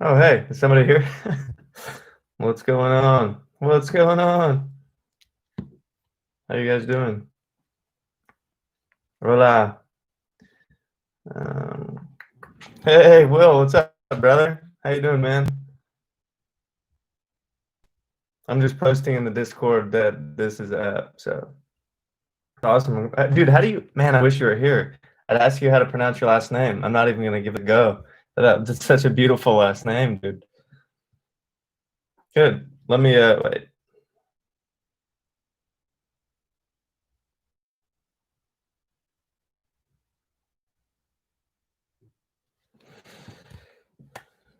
Oh, hey, is somebody here? What's going on? What's going on? How you guys doing? Hola. Um, hey, Will, what's up, brother? How you doing, man? I'm just posting in the Discord that this is up, so awesome. Dude, how do you, man, I wish you were here. I'd ask you how to pronounce your last name. I'm not even gonna give it a go. That's such a beautiful last name, dude. Good. Let me, wait.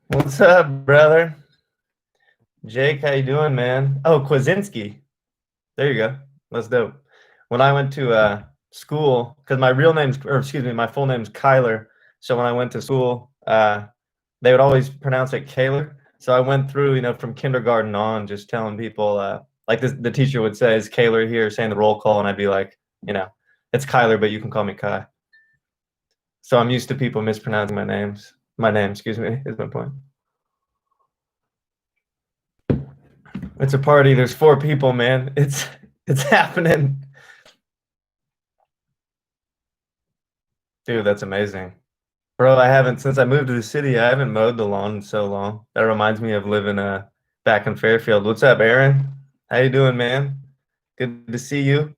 What's up, brother? Jake, how you doing, man? Oh, Kwasinski. There you go. That's dope. When I went to school, because my real name's, or excuse me, my full name's Kyler. So when I went to school, they would always pronounce it Kaler. So I went through, from kindergarten on, just telling people, like the teacher would say, "Is Kaler here?" Saying the roll call, and I'd be like, it's Kyler, but you can call me Kai. So I'm used to people mispronouncing my names. My name, excuse me, is my point. It's a party. There's four people, man. It's happening. Dude, that's amazing. Bro, I haven't since I moved to the city. I haven't mowed the lawn in so long. That reminds me of living back in Fairfield. What's up, Aaron? How you doing, man? Good to see you.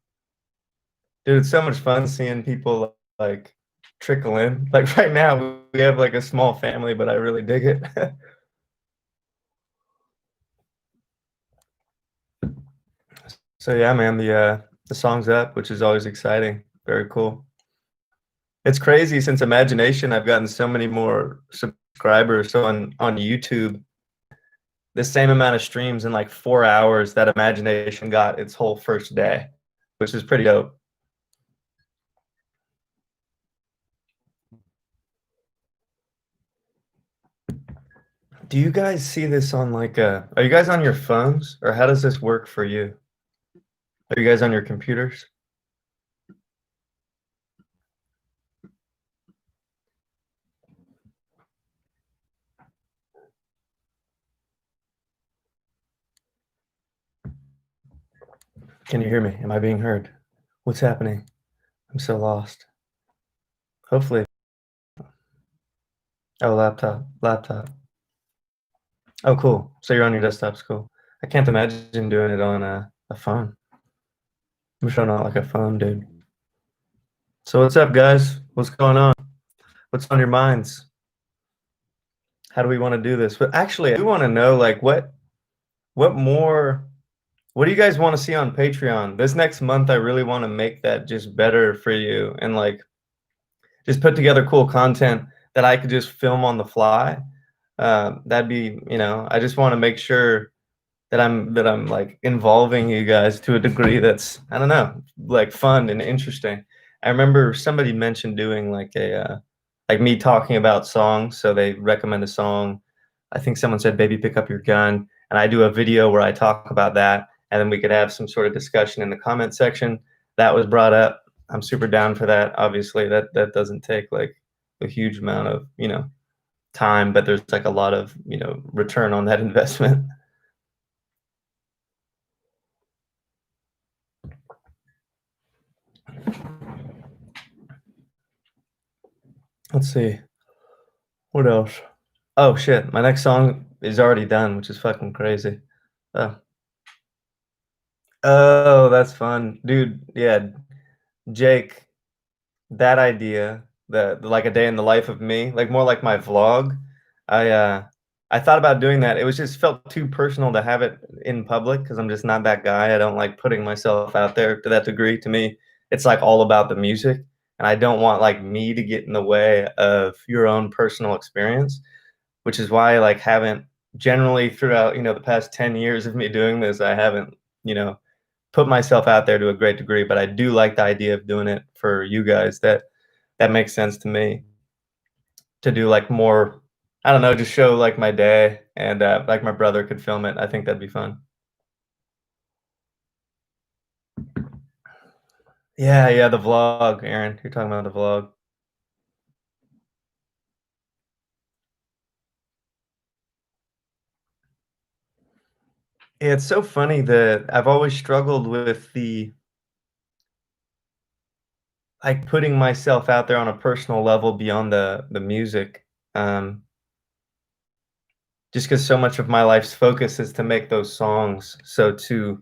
Dude, it's so much fun seeing people like trickle in. Like right now, we have like a small family, but I really dig it. So yeah, man, the song's up, which is always exciting. Very cool. It's crazy since Imagination, I've gotten so many more subscribers. So on YouTube, the same amount of streams in like 4 hours that Imagination got its whole first day, which is pretty dope. Do you guys see this on like are you guys on your phones or how does this work for you? Are you guys on your computers? Can you hear me? Am I being heard? What's happening? I'm so lost. Hopefully. Oh, laptop. Oh, cool. So you're on your desktop's cool. I can't imagine doing it on a phone. I'm sure not like a phone, dude. So what's up, guys? What's going on? What's on your minds? How do we want to do this? But actually, I do want to know like what more what do you guys want to see on Patreon? This next month I really want to make that just better for you and like just put together cool content that I could just film on the fly. That'd be, I just want to make sure that I'm like involving you guys to a degree that's I don't know, like fun and interesting. I remember somebody mentioned doing like a like me talking about songs, so they recommend a song. I think someone said "Baby Pick Up Your Gun," and I do a video where I talk about that, and then we could have some sort of discussion in the comment section. That was brought up. I'm super down for that. Obviously, that doesn't take like a huge amount of time, but there's like a lot of return on that investment. Let's see. What else? Oh shit, my next song is already done, which is fucking crazy. Oh, oh, that's fun, dude. Yeah, Jake, that idea, like a day in the life of me, like more like my vlog. I uh, I thought about doing that. It was just felt too personal to have it in public because I'm just not that guy. I don't like putting myself out there to that degree. To me, it's like all about the music, and I don't want like me to get in the way of your own personal experience. Which is why I like haven't generally throughout the past 10 years of me doing this I haven't you know put myself out there to a great degree, but I do like the idea of doing it for you guys. That makes sense to me to do like more. I don't know, just show like my day and like my brother could film it. I think that'd be fun. Yeah, the vlog, Aaron, you're talking about the vlog. It's so funny that I've always struggled with the like putting myself out there on a personal level beyond the music. Um, just because so much of my life's focus is to make those songs. So to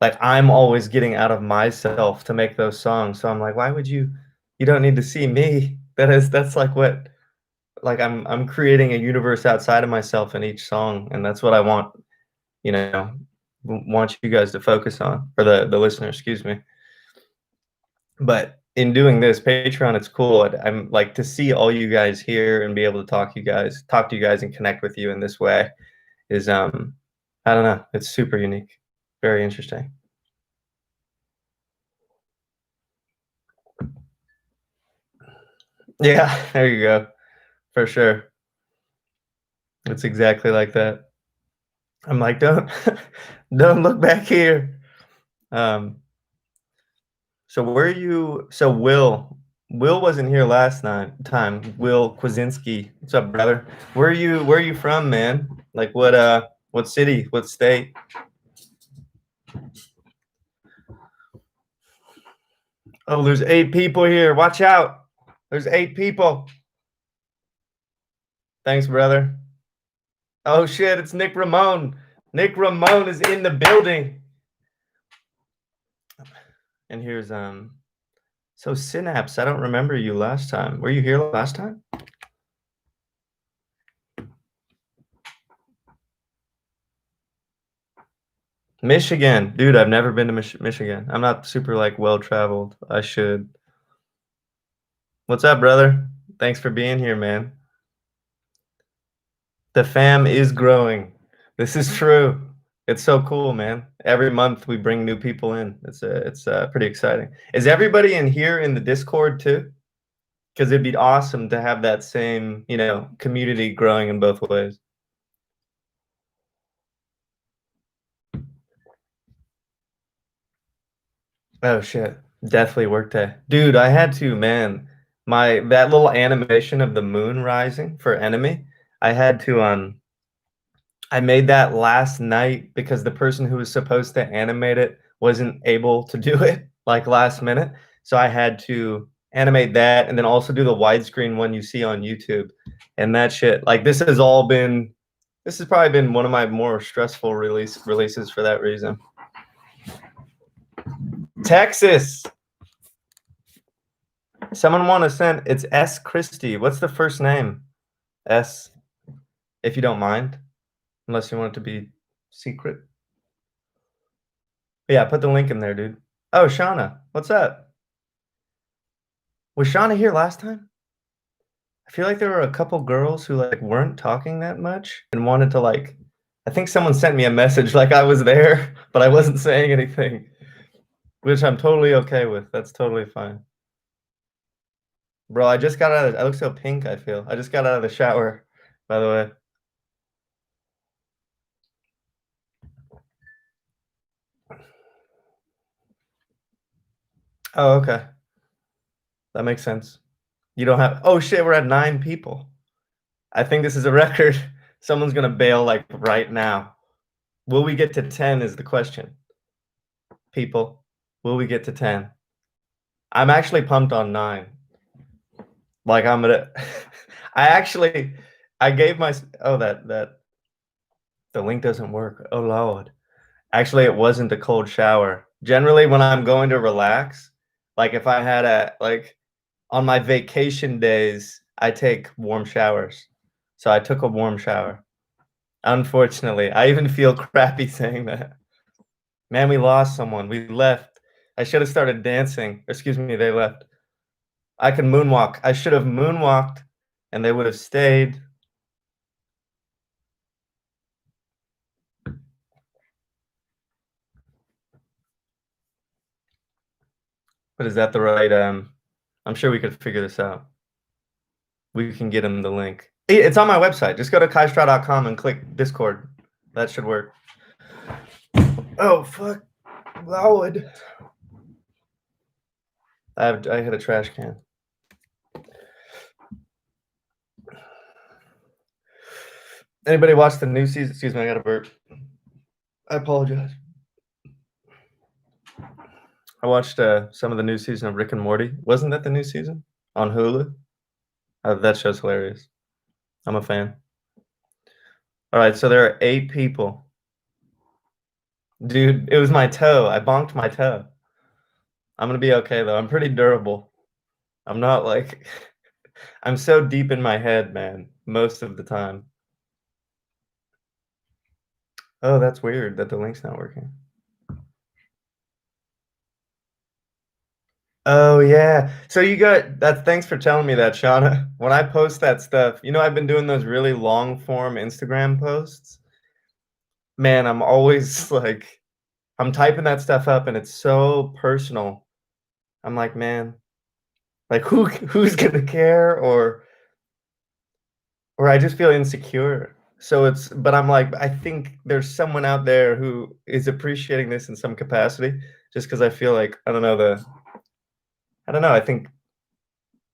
like I'm always getting out of myself to make those songs. So I'm like, why would you don't need to see me. That's like what like I'm creating a universe outside of myself in each song, and that's what I want, you know, want you guys to focus on, or the listener, excuse me. But in doing this Patreon, it's cool. I'm like to see all you guys here and be able to talk to you guys and connect with you in this way is I don't know, it's super unique. Very interesting. Yeah, there you go. For sure. It's exactly like that. I'm like, don't don't look back here. Um so where are you so Will wasn't here last night time. Will Kwasinski. What's up, brother? Where are you from, man? Like what city? What state? Oh, there's 8 people here. Watch out. There's 8 people. Thanks, brother. Oh shit, it's Nick Ramone. Nick Ramone is in the building. And here's so Synapse, I don't remember you last time. Were you here last time? Michigan. Dude, I've never been to Michigan. I'm not super like well traveled. I should. What's up, brother? Thanks for being here, man. The fam is growing. This is true. It's so cool, man. Every month we bring new people in. It's pretty exciting. Is everybody in here in the Discord too? Because it'd be awesome to have that same, community growing in both ways. Oh shit. Definitely Workday. Dude, I had to, man. My that little animation of the moon rising for Enemy, I had to I made that last night because the person who was supposed to animate it wasn't able to do it like last minute. So I had to animate that and then also do the widescreen one you see on YouTube. And that shit, like this has probably been one of my more stressful releases for that reason. Texas. Someone want to send it's S Christie. What's the first name? S, if you don't mind, unless you want it to be secret. But yeah, put the link in there, dude. Oh, Shauna, what's up? Was Shauna here last time? I feel like there were a couple girls who like weren't talking that much and wanted to like. I think someone sent me a message like I was there, but I wasn't saying anything, which I'm totally okay with. That's totally fine. Bro, I just got out of I look so pink, I feel. I just got out of the shower, by the way. Oh, okay. That makes sense. You don't have oh shit, we're at 9 people. I think this is a record. Someone's gonna bail like right now. Will we get to 10 is the question. People, will we get to 10? I'm actually pumped on 9. Like I'm gonna I actually I gave my oh that the link doesn't work. Oh Lord. Actually it wasn't a cold shower. Generally when I'm going to relax, like if I had a like on my vacation days, I take warm showers. So I took a warm shower. Unfortunately, I even feel crappy saying that. Man, we lost someone. We left. I should have started dancing. Excuse me, they left. I can moonwalk. I should have moonwalked and they would have stayed. But is that the right I'm sure we could figure this out. We can get him the link. It's on my website. Just go to kaistra.com and click Discord. That should work. Oh fuck. Lord. I hit a trash can. Anybody watch the new season? Excuse me, I got a burp. I apologize. I watched some of the new season of Rick and Morty. Wasn't that the new season on Hulu? That show's hilarious. I'm a fan. All right, so there are 8 people. Dude, it was my toe. I bonked my toe. I'm gonna be okay though. I'm pretty durable. I'm not like I'm so deep in my head, man, most of the time. Oh, that's weird that the link's not working. Oh yeah. So you got that. Thanks for telling me that, Shauna. When I post that stuff, I've been doing those really long form Instagram posts. Man, I'm always like, I'm typing that stuff up and it's so personal. I'm like, man, like who's gonna care or I just feel insecure. So but I'm like, I think there's someone out there who is appreciating this in some capacity, just because I feel like I don't know. I think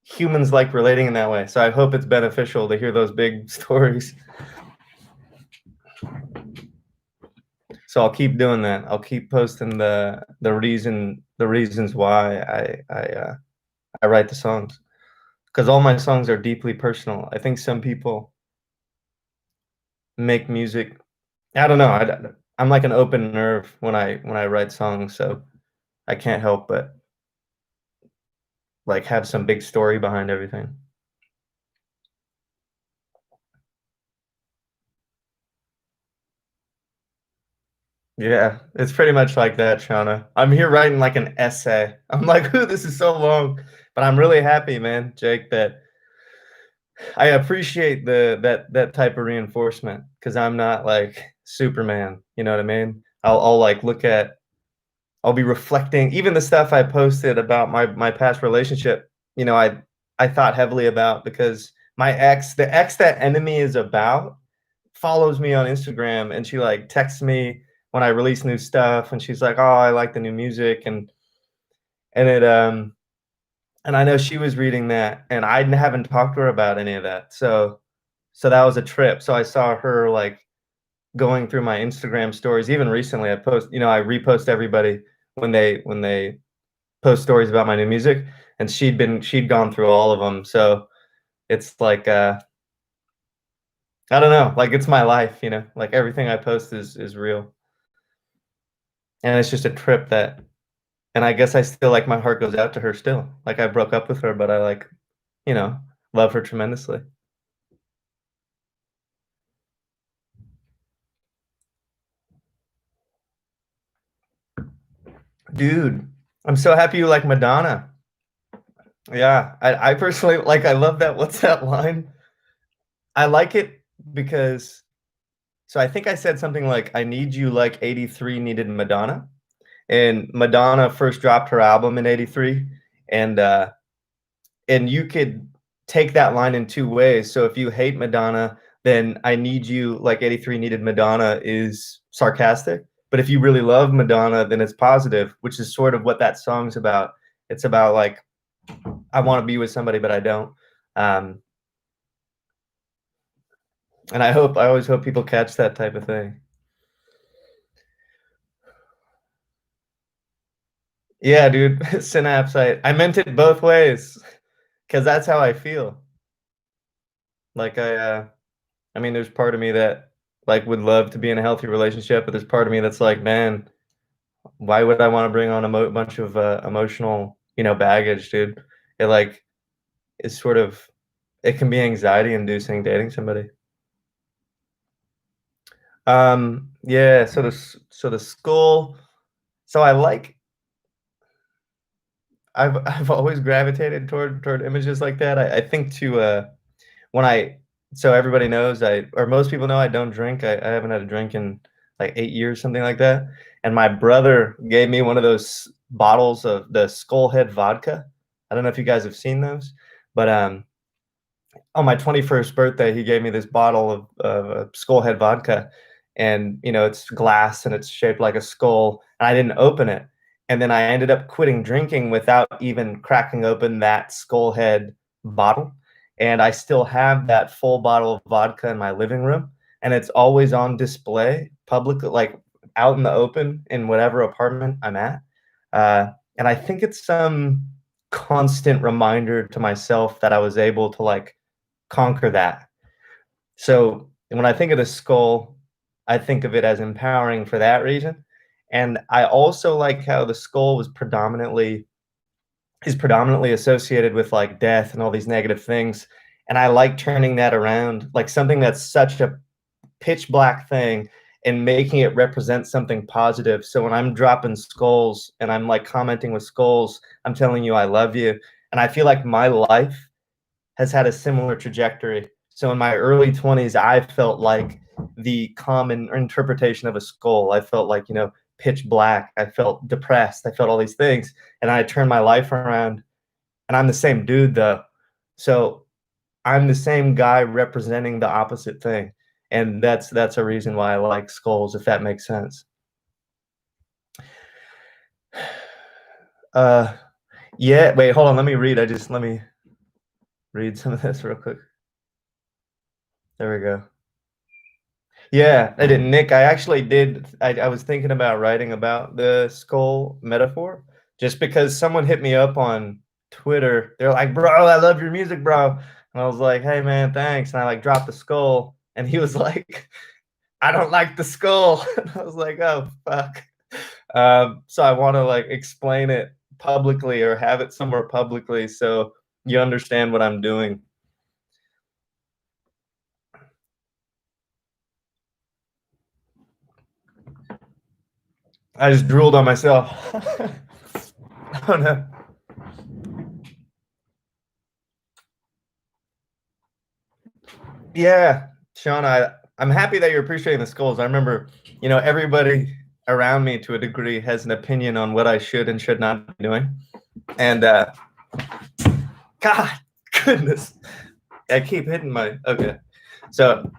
humans like relating in that way. So I hope it's beneficial to hear those big stories. So I'll keep doing that. I'll keep posting the reasons why I write the songs, because all my songs are deeply personal. I think some people make music. I don't know. I'm like an open nerve when I write songs, so I can't help but like have some big story behind everything. Yeah, it's pretty much like that, Shauna. I'm here writing like an essay. I'm like, ooh, this is so long. But I'm really happy, man, Jake, that I appreciate that type of reinforcement, because I'm not like Superman. You know what I mean? I'll like I'll be reflecting even the stuff I posted about my past relationship. I thought heavily about, because the ex that Enemy is about, follows me on Instagram, and she like texts me when I release new stuff, and she's like, "Oh, I like the new music," and it and I know she was reading that, and I haven't talked to her about any of that. So that was a trip. So I saw her like going through my Instagram stories. Even recently, I repost everybody when they post stories about my new music, and she'd gone through all of them. So it's like I don't know, like it's my life, like everything I post is real, and it's just a trip that, and I guess I still like my heart goes out to her still. Like I broke up with her, but I like, you know, love her tremendously. Dude, I'm so happy you like Madonna. Yeah, I personally like, I love that. What's that line? I like it because, so I think I said something like, I need you like 83 needed Madonna. And Madonna first dropped her album in 83, and and you could take that line in two ways. So if you hate Madonna, then I need you like 83 needed Madonna is sarcastic. But if you really love Madonna, then it's positive, which is sort of what that song's about. It's about like, I want to be with somebody, but I don't. Um, and I always hope people catch that type of thing. Yeah, dude, synapse. I meant it both ways, because that's how I feel. Like I mean, there's part of me that like would love to be in a healthy relationship, but there's part of me that's like, man, why would I want to bring on a bunch of emotional, baggage, dude? It like is sort of, it can be anxiety inducing dating somebody. Yeah. So the school. So I've always gravitated toward images like that. I think to when I so everybody knows, or most people know, I don't drink. I haven't had a drink in like 8 years, something like that. And my brother gave me one of those bottles of the Skullhead vodka. I don't know if you guys have seen those, but on my 21st birthday, he gave me this bottle of Skullhead vodka, and it's glass and it's shaped like a skull. And I didn't open it, and then I ended up quitting drinking without even cracking open that Skullhead bottle. And I still have that full bottle of vodka in my living room, and it's always on display public, like out in the open in whatever apartment I'm at. And I think it's some constant reminder to myself that I was able to like conquer that. So when I think of the skull, I think of it as empowering for that reason. And I also like how the skull was predominantly is predominantly associated with like death and all these negative things. And I like turning that around, like something that's such a pitch black thing and making it represent something positive. So when I'm dropping skulls and I'm like commenting with skulls, I'm telling you I love you. And I feel like my life has had a similar trajectory. So in my early 20s, I felt like the common interpretation of a skull. I felt like, pitch black. I felt depressed. I felt all these things. And I turned my life around. And I'm the same dude though. So I'm the same guy representing the opposite thing. And that's a reason why I like skulls, if that makes sense. Yeah, wait, hold on, let me read some of this real quick. There we go. Yeah, I did. Nick, I actually did. I was thinking about writing about the skull metaphor just because someone hit me up on Twitter. They're like, bro, I love your music, bro. And I was like, hey, man, thanks. And I like dropped the skull. And he was like, I don't like the skull. And I was like, oh, fuck. So I want to like explain it publicly or have it somewhere publicly so you understand what I'm doing. I just drooled on myself. Oh no. Yeah, Sean, I'm happy that you're appreciating the skulls. I remember, everybody around me to a degree has an opinion on what I should and should not be doing. And God, goodness. I keep hitting my okay. So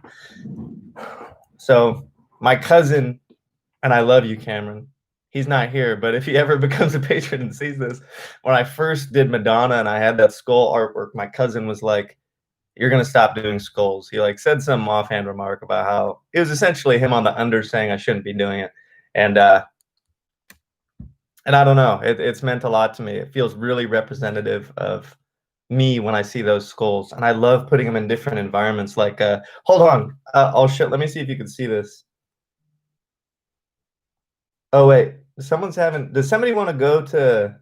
my cousin, and I love you, Cameron. He's not here, but if he ever becomes a patron and sees this, when I first did Madonna and I had that skull artwork, my cousin was like, you're gonna stop doing skulls. He like said some offhand remark about how it was essentially him on the under saying I shouldn't be doing it. And I don't know, it's meant a lot to me. It feels really representative of me when I see those skulls. And I love putting them in different environments. Like hold on, let me see if you can see this. Oh wait, does somebody want to go to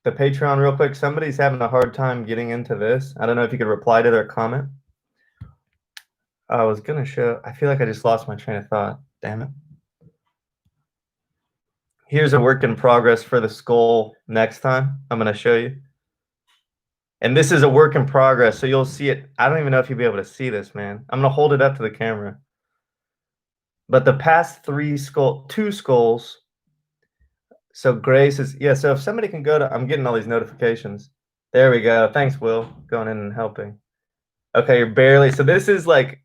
the Patreon real quick? Somebody's having a hard time getting into this. I don't know if you could reply to their comment. I was gonna show, I feel like I just lost my train of thought. Damn it. Here's a work in progress for the skull next time. I'm gonna show you. And this is a work in progress, so you'll see it. I don't even know if you'll be able to see this, man. I'm gonna hold it up to the camera. But the past two skulls. So Grace is, yeah, so if somebody can go to, I'm getting all these notifications. There we go. Thanks, Will, going in and helping. Okay, you're barely, so this is like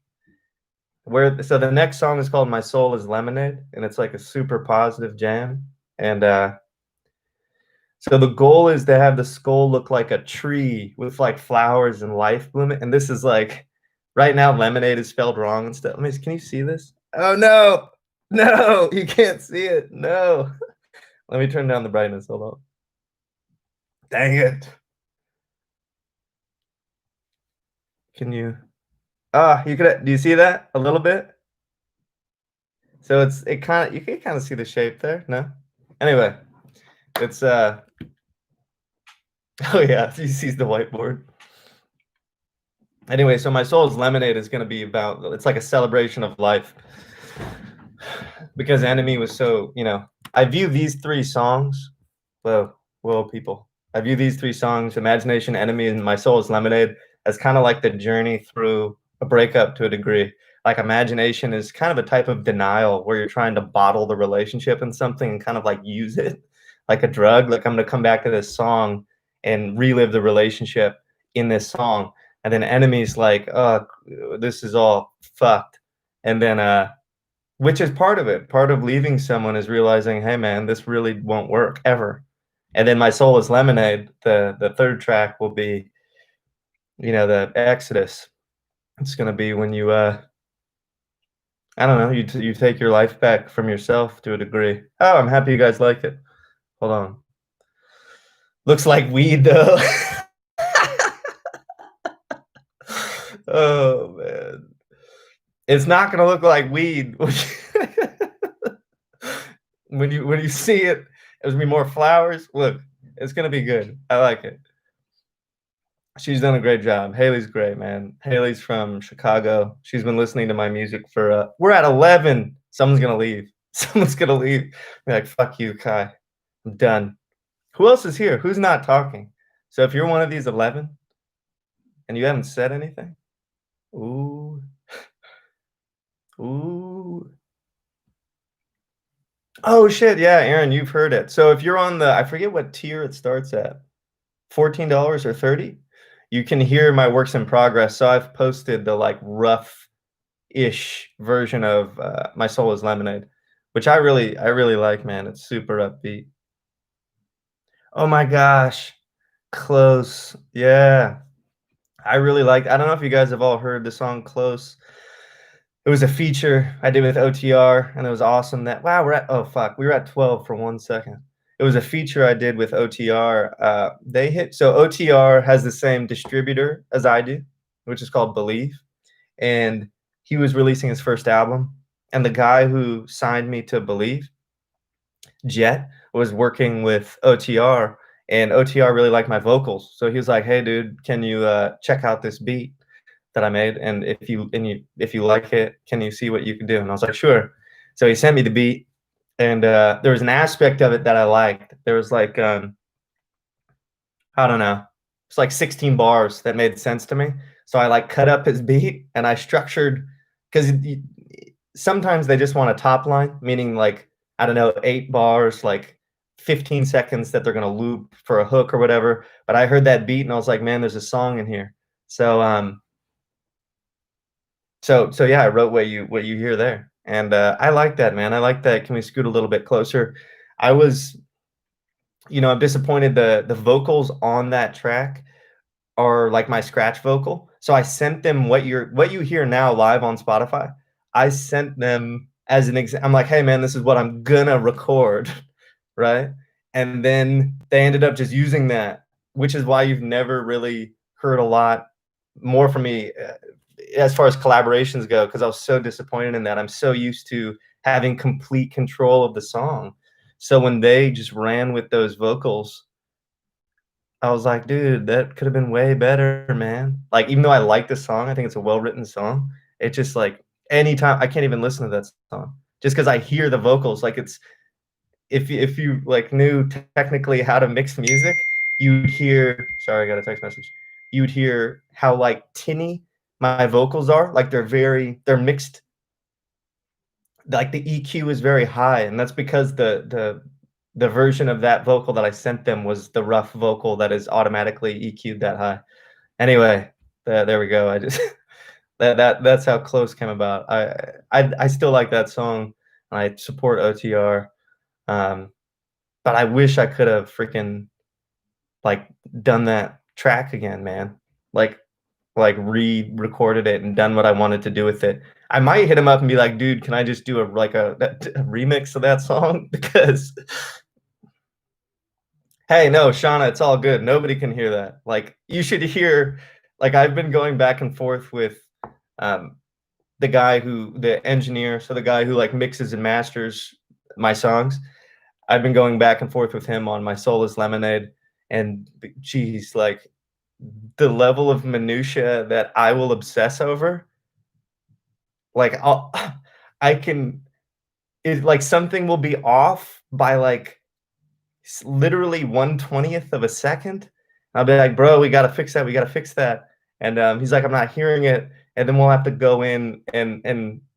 so the next song is called My Soul is Lemonade, and it's like a super positive jam. And so the goal is to have the skull look like a tree with like flowers and life blooming. And this is like, right now, lemonade is spelled wrong and stuff. Can you see this? Oh no, no, you can't see it. No. Let me turn down the brightness. Hold on. Dang it. Can you? You could. Do you see that a little bit? So you can kind of see the shape there. No. Anyway, it's oh yeah, he sees the whiteboard. Anyway, so My Soul's Lemonade is going to be about, it's like a celebration of life. Because Enemy was so, I view these three songs, well, people, I view these three songs, Imagination, Enemy, and My Soul is Lemonade, as kind of like the journey through a breakup to a degree. Like Imagination is kind of a type of denial where you're trying to bottle the relationship in something and kind of like use it like a drug. Like I'm going to come back to this song and relive the relationship in this song. And then Enemy's like, oh, this is all fucked. And then, which is part of it. Part of leaving someone is realizing, hey man, this really won't work ever. And then My Soul is Lemonade, the third track will be, the Exodus. It's going to be when you I don't know, you take your life back from yourself to a degree. Oh, I'm happy you guys like it. Hold on. Looks like weed though. Oh man. It's not gonna look like weed. When you see it, there's gonna be more flowers. Look, it's gonna be good. I like it. She's done a great job. Haley's great, man. Haley's from Chicago. She's been listening to my music for we're at 11. Someone's gonna leave. Someone's gonna leave. Be like, fuck you, Kai. I'm done. Who else is here? Who's not talking? So if you're one of these 11 and you haven't said anything, ooh, ooh. Oh shit, yeah, Aaron, you've heard it. So if you're on the, I forget what tier it starts at, $14 or 30, you can hear my works in progress. So I've posted the like rough-ish version of My Soul is Lemonade, which I really like, man. It's super upbeat. Oh my gosh, Close. Yeah. I really liked, I don't know if you guys have all heard the song Close. It was a feature I did with OTR, and it was awesome that wow, we're at oh fuck, we were at 12 for 1 second. It was a feature I did with OTR. They hit so OTR has the same distributor as I do, which is called Believe, and he was releasing his first album, and the guy who signed me to Believe, Jet, was working with OTR, and OTR really liked my vocals. So he was like, "Hey, dude, can you check out this beat that I made? And if you like it, can you see what you can do?" And I was like, "Sure." So he sent me the beat, and there was an aspect of it that I liked. There was like I don't know, it's like 16 bars that made sense to me. So I like cut up his beat and I structured because sometimes they just want a top line, meaning like, I don't know, 8 bars, like 15 seconds that they're gonna loop for a hook or whatever. But I heard that beat and I was like, man, there's a song in here. So so yeah, I wrote what you hear there. And I like that, man. I like that. Can we scoot a little bit closer? I was, I'm disappointed the vocals on that track are like my scratch vocal. So I sent them what you hear now live on Spotify. I sent them as an example. I'm like, hey man, this is what I'm gonna record, right? And then they ended up just using that, which is why you've never really heard a lot more from me as far as collaborations go, because I was so disappointed in that. I'm so used to having complete control of the song. So when they just ran with those vocals, I was like, dude, that could have been way better, man. Like, even though I like the song, I think it's a well-written song. It just like anytime I can't even listen to that song just because I hear the vocals. Like it's if you like knew technically how to mix music, you'd hear. Sorry, I got a text message. You'd hear how like tinny my vocals are. Like they're mixed. Like the EQ is very high, and that's because the version of that vocal that I sent them was the rough vocal that is automatically EQ'd that high. Anyway, there we go. I just that's how Close came about. I still like that song. I support OTR, but I wish I could have freaking like done that track again, man. Like re-recorded it and done what I wanted to do with it. I might hit him up and be like, dude, can I just do a remix of that song? Because hey, no, Shauna, it's all good. Nobody can hear that. Like, you should hear, like, I've been going back and forth with um, the engineer, so the guy who like mixes and masters my songs. I've been going back and forth with him on My Soul is Lemonade, and geez, like the level of minutia that I will obsess over, like I can, it like something will be off by like literally 1/20th of a second. I'll be like, bro, we got to fix that. We got to fix that. And he's like, I'm not hearing it. And then we'll have to go in and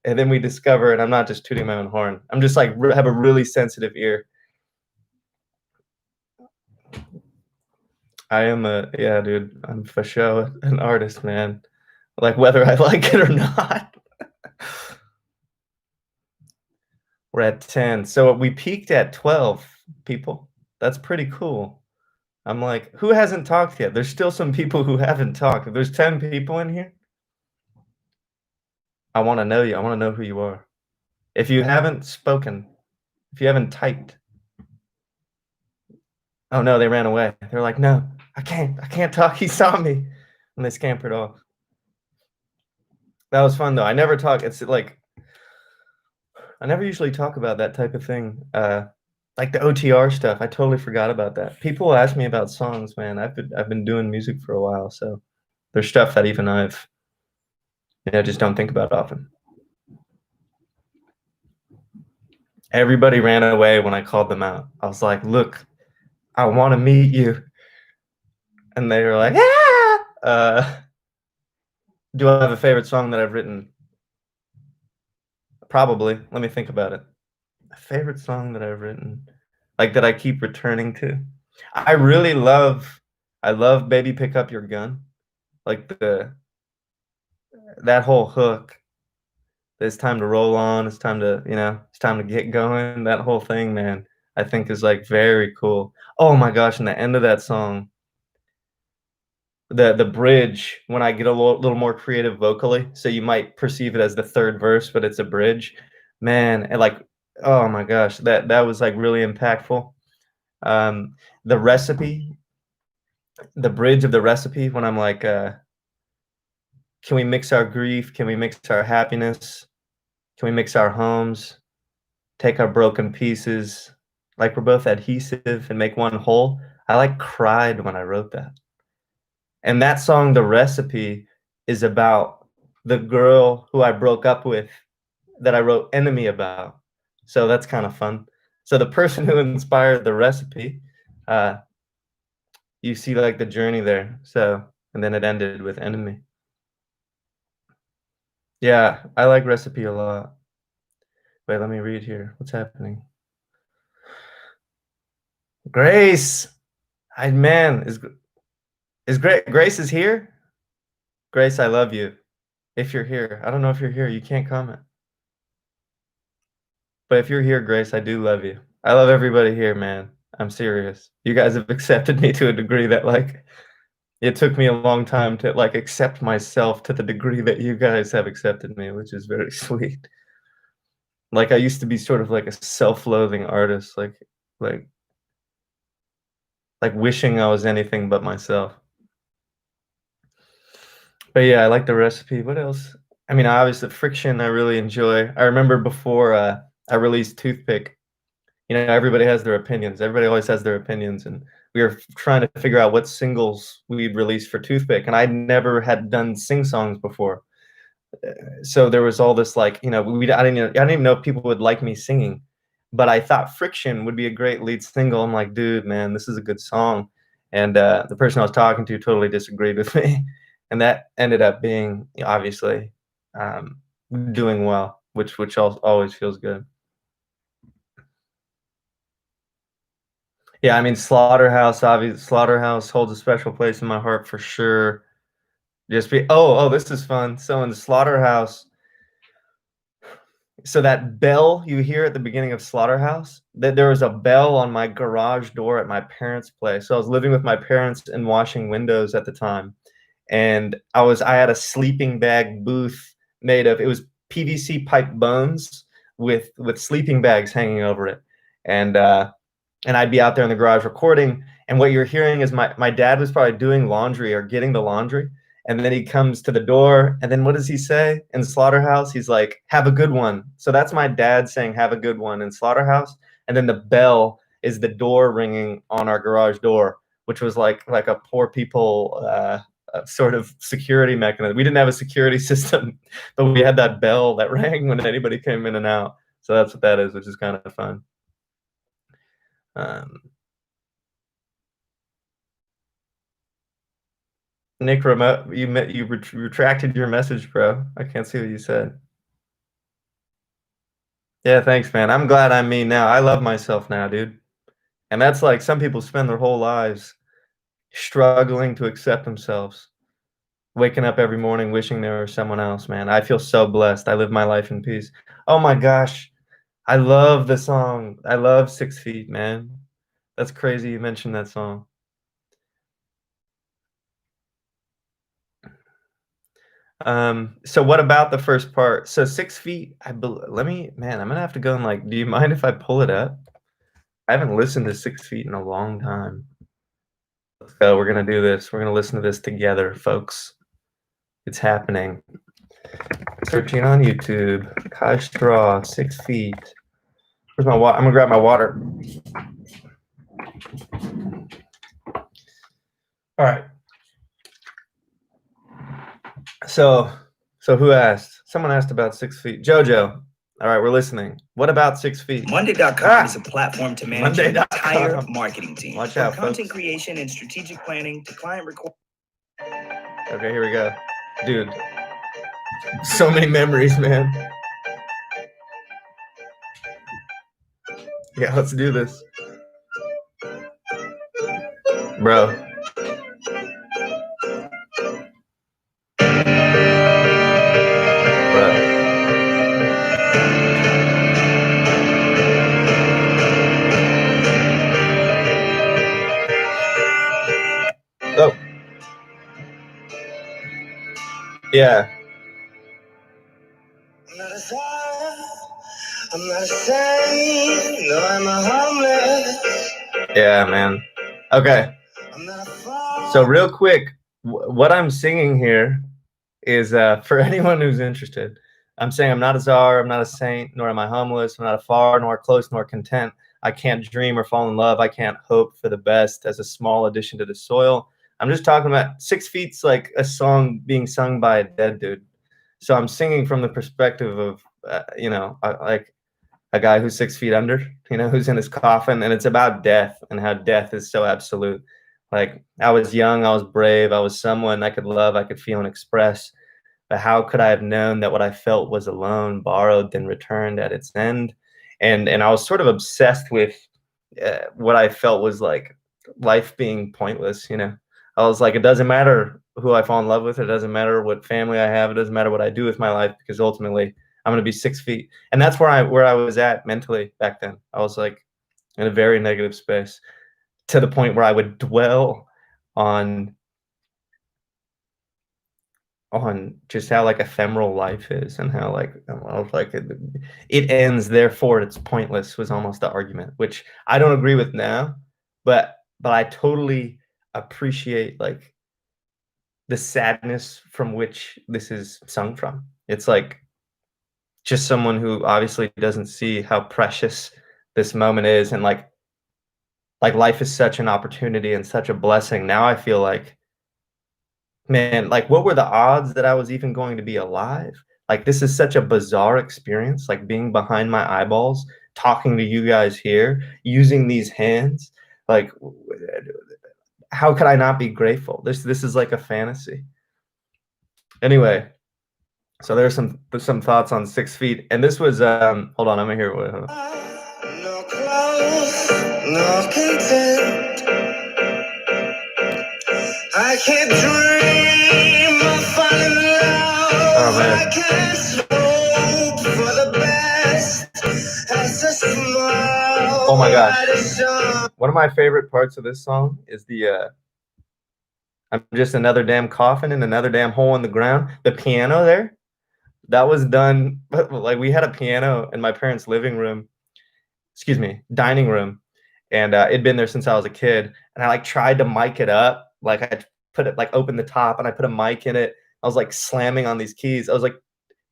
then we discover, and I'm not just tooting my own horn. I'm just like, have a really sensitive ear. I am yeah, dude, I'm for sure an artist, man. Like whether I like it or not. We're at 10. So we peaked at 12 people. That's pretty cool. I'm like, who hasn't talked yet? There's still some people who haven't talked. If there's 10 people in here, I wanna know you, I wanna know who you are. If you haven't spoken, if you haven't typed, oh, no, they ran away. They're like, "No, I can't talk, he saw me," and they scampered off. That was fun, though. I never talk it's like I never usually talk about that type of thing, like the OTR stuff, I totally forgot about that. People ask me about songs, man. I've been doing music for a while, so there's stuff that even just don't think about often. Everybody ran away when I called them out. I was like, "Look, I wanna meet you," and they were like, "Ah!" Do I have a favorite song that I've written? Probably. Let me think about it. A favorite song that I've written, like, that I keep returning to? I really love "Baby Pick Up Your Gun," like, the that whole hook, "It's time to roll on, it's time to, it's time to get going," that whole thing, man, I think is, like, very cool. Oh my gosh, and the end of that song, the bridge, when I get a little more creative vocally, so you might perceive it as the 3rd verse, but it's a bridge. Man, and, like, oh my gosh, that was, like, really impactful. Um, the recipe the bridge of the recipe when I'm like, "Can we mix our grief? Can we mix our happiness? Can we mix our homes? Take our broken pieces, like we're both adhesive and make one whole." I, like, cried when I wrote that. And that song, "The Recipe," is about the girl who I broke up with that I wrote "Enemy" about. So that's kinda fun. So the person who inspired "The Recipe," uh, you see, like, the journey there, so and then it ended with "Enemy." Yeah, I like "Recipe" a lot. Wait, let me read here. What's happening? Grace! I man, is Grace is here? Grace, I love you. If you're here. I don't know if you're here, you can't comment. But if you're here, Grace, I do love you. I love everybody here, man. I'm serious. You guys have accepted me to a degree that, like, it took me a long time to, like, accept myself to the degree that you guys have accepted me, which is very sweet. Like, I used to be sort of like a self-loathing artist, like like wishing I was anything but myself. But yeah, I like the recipe. What else? I mean, obviously, Friction, I really enjoy. I remember before I released Toothpick, everybody has their opinions. Everybody always has their opinions, and we were trying to figure out what singles we'd release for Toothpick, and I never had done sing songs before. So there was all this like, I didn't even know if people would like me singing, but I thought Friction would be a great lead single. I'm like, dude, man, this is a good song. And the person I was talking to totally disagreed with me, and that ended up being obviously um, doing well, which always feels good. Yeah, I mean, Slaughterhouse holds a special place in my heart for sure. This is fun. So in the Slaughterhouse, so that bell you hear at the beginning of Slaughterhouse, that there was a bell on my garage door at my parents' place. So I was living with my parents and washing windows at the time, and I had a sleeping bag booth made of it was PVC pipe bones with sleeping bags hanging over it, and I'd be out there in the garage recording, and what you're hearing is my dad was probably doing laundry or getting the laundry, and then he comes to the door, and then what does he say in Slaughterhouse? He's like, "Have a good one." So that's my dad saying, "Have a good one" in Slaughterhouse, and then the bell is the door ringing on our garage door, which was like a poor people sort of security mechanism. We didn't have a security system, but we had that bell that rang when anybody came in and out. So that's what that is, which is kind of fun. Um, Nick, you retracted your message, bro. I can't see what you said. Yeah, thanks, man. I'm glad I'm me now. I love myself now, dude. And that's like some people spend their whole lives struggling to accept themselves, waking up every morning wishing they were someone else, man. I feel so blessed. I live my life in peace. Oh my gosh. I love the song. I love 6 Feet, man. That's crazy you mentioned that song. So what about the first part? So 6 feet, let me, man, I'm gonna have to go and like, do you mind if I pull it up? I haven't listened to 6 feet in a long time. Let's go. We're gonna do this. We're gonna listen to this together, folks. It's happening. Searching on YouTube. Kai Straw, 6 feet. Where's my water? I'm gonna grab my water. All right. So who asked? Someone asked about 6 feet. Jojo. All right, we're listening. What about 6 feet? Monday.com is a platform to manage your entire marketing team. Watch out, from content folks. creation and strategic planning to client record. Okay, here we go. Dude, so many memories, man. Yeah, let's do this. Bro. Oh. Yeah. I'm not a star, I'm not a saint, no, I'm a homeless. Yeah, man. Okay. So real quick, what I'm singing here is for anyone who's interested. I'm saying I'm not a czar, I'm not a saint, nor am I homeless, I'm not a far, nor close, nor content. I can't dream or fall in love. I can't hope for the best as a small addition to the soil. I'm just talking about 6 feet's like a song being sung by a dead dude. So I'm singing from the perspective of, you know, like a guy who's 6 feet under, you know, who's in his coffin, and it's about death and how death is so absolute. Like I was young, I was brave, I was someone I could love, I could feel and express. But how could I have known that what I felt was alone, borrowed, then returned at its end? And I was sort of obsessed with what I felt was like life being pointless. You know, I was like, it doesn't matter who I fall in love with, it doesn't matter what family I have, it doesn't matter what I do with my life, because ultimately I'm going to be 6 feet. And that's where I was at mentally back then. I was like in a very negative space, to the point where I would dwell on just how like ephemeral life is, and how like it ends, therefore it's pointless, was almost the argument, which I don't agree with now, but I totally appreciate like the sadness from which this is sung from. It's like just someone who obviously doesn't see how precious this moment is, and like life is such an opportunity and such a blessing. Now I feel like, man, like what were the odds that I was even going to be alive? Like this is such a bizarre experience, like being behind my eyeballs, talking to you guys here, using these hands. Like how could I not be grateful? This is like a fantasy. Anyway, so there's some thoughts on 6 feet, and this was hold on, I'm gonna hear what. No clothes, no content. I can't dream of falling in love. Oh, man. I can't hope for the best. As a small, oh my gosh. One of my favorite parts of this song is the I'm just another damn coffin in another damn hole in the ground. The piano there, that was done, like we had a piano in my parents' living room, excuse me, dining room, and it'd been there since I was a kid, and I like tried to mic it up, like I put it, like open the top, and I put a mic in it. I was like slamming on these keys. I was like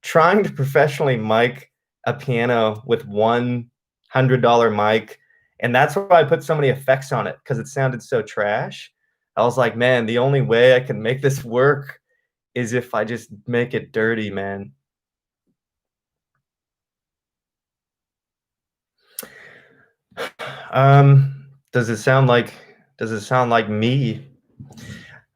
trying to professionally mic a piano with $100 mic, and that's why I put so many effects on it, because it sounded so trash. I was like, man, the only way I can make this work is if I just make it dirty, man. Does it sound like me?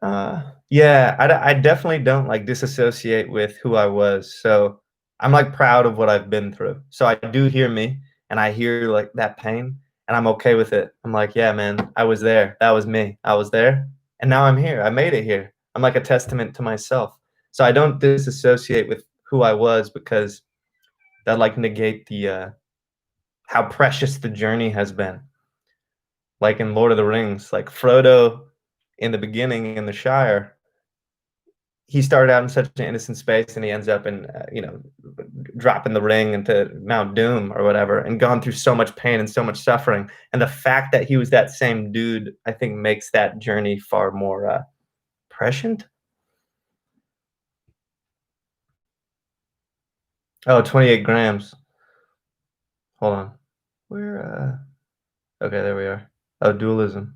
Yeah, I definitely don't like disassociate with who I was. So I'm like proud of what I've been through. So I do hear me, and I hear like that pain, and I'm okay with it. I'm like, yeah, man, I was there. That was me. I was there, and now I'm here. I made it here. I'm like a testament to myself. So I don't disassociate with who I was, because that like negate the how precious the journey has been. Like in Lord of the Rings, like Frodo in the beginning in the Shire, he started out in such an innocent space, and he ends up in dropping the ring into Mount Doom or whatever, and gone through so much pain and so much suffering. And the fact that he was that same dude, I think, makes that journey far more prescient. Oh, 28 grams. Hold on. Where? Okay, there we are. Oh, Dualism.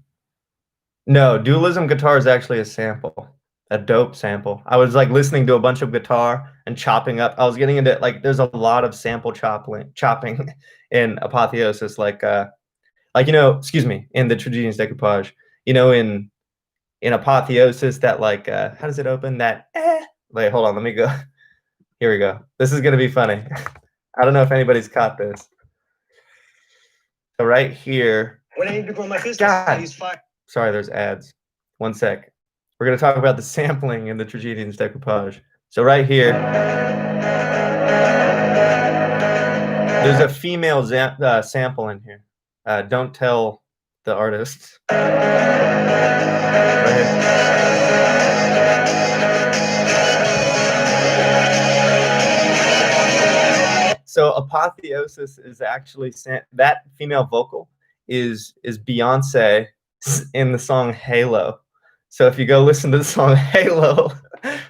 No, Dualism guitar is actually a sample. A dope sample. I was like listening to a bunch of guitar and chopping up. I was getting into like there's a lot of sample chopping in Apotheosis, like excuse me, in the Tragedians Decoupage. In Apotheosis, that how does it open? That wait, hold on, let me go. Here we go. This is gonna be funny. I don't know if anybody's caught this. So right here. When I need to grow my business, God. I use fire. Sorry, there's ads. One sec. We're going to talk about the sampling in the Tragedians Decoupage. So right here, there's a female sample in here. Don't tell the artists. Right here. So Apotheosis is actually that female vocal is Beyonce in the song Halo. So if you go listen to the song Halo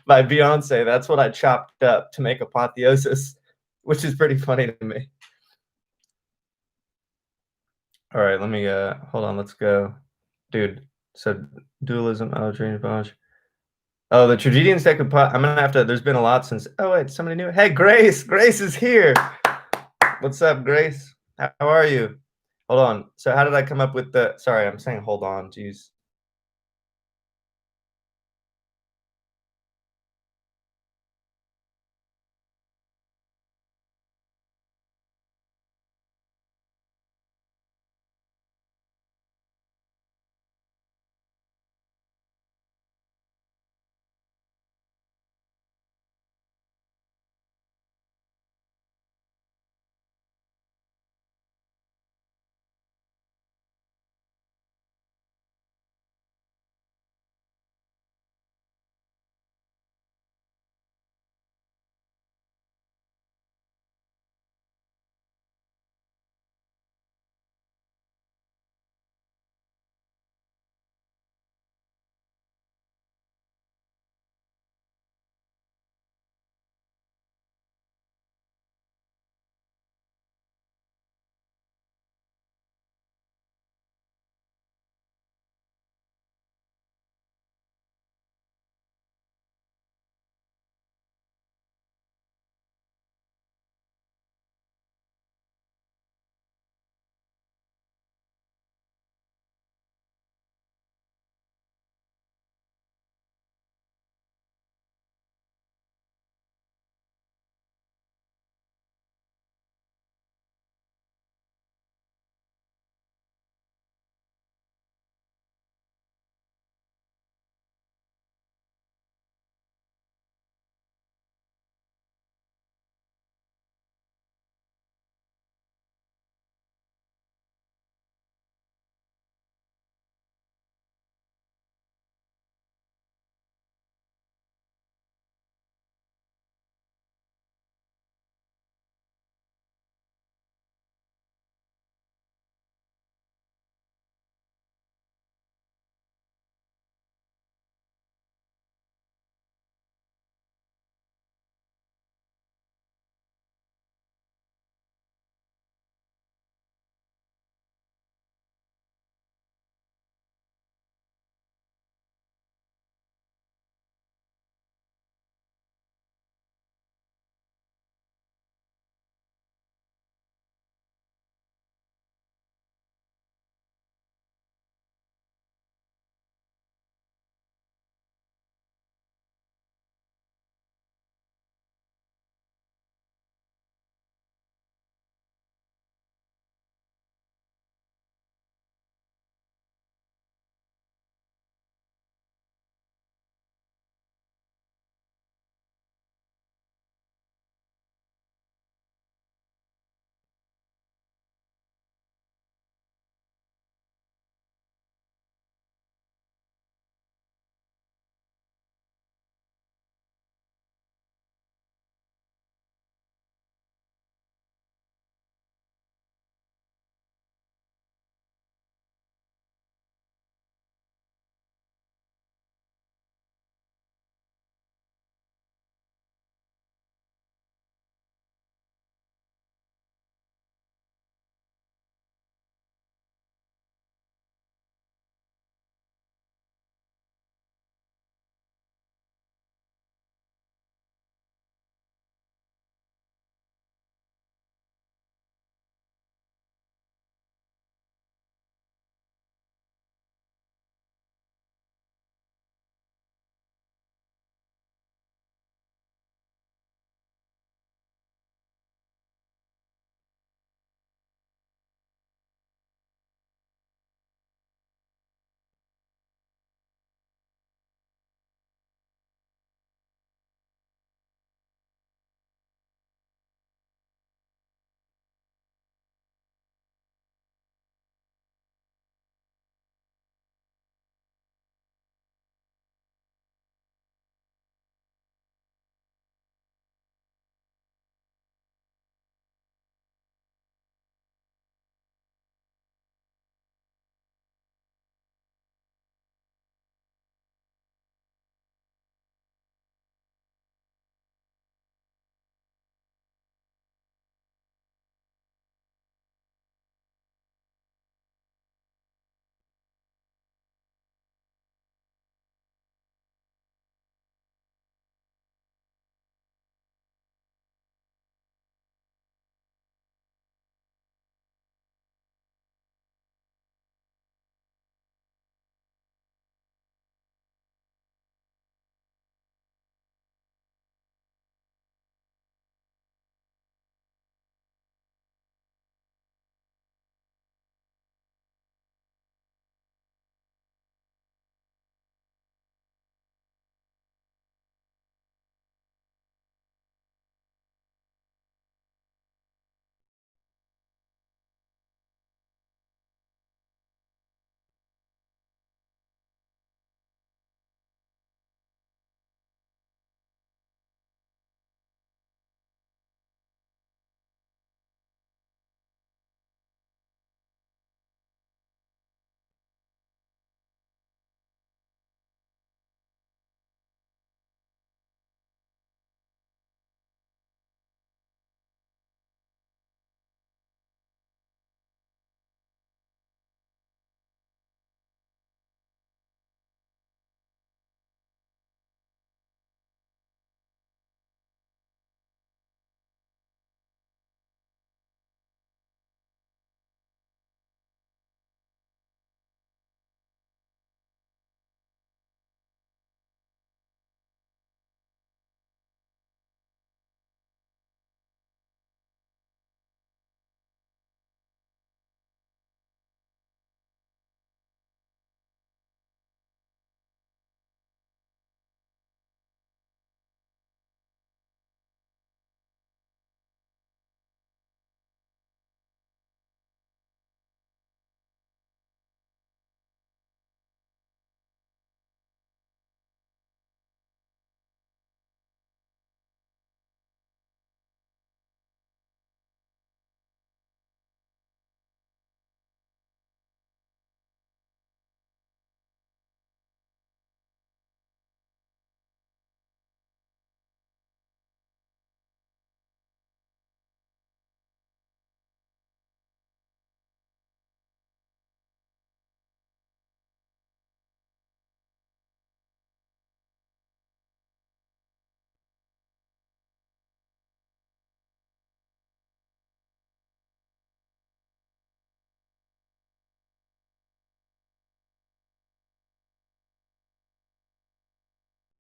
by Beyonce, that's what I chopped up to make Apotheosis, which is pretty funny to me. All right, let me hold on, let's go. Dude, so Dualism, Dreamage. Oh, the Tragedians Decoupage. I'm gonna have to, there's been a lot since. Oh wait, somebody new. Hey, Grace is here. What's up, Grace? How are you? Hold on. So how did I come up with the, sorry, I'm saying hold on, geez.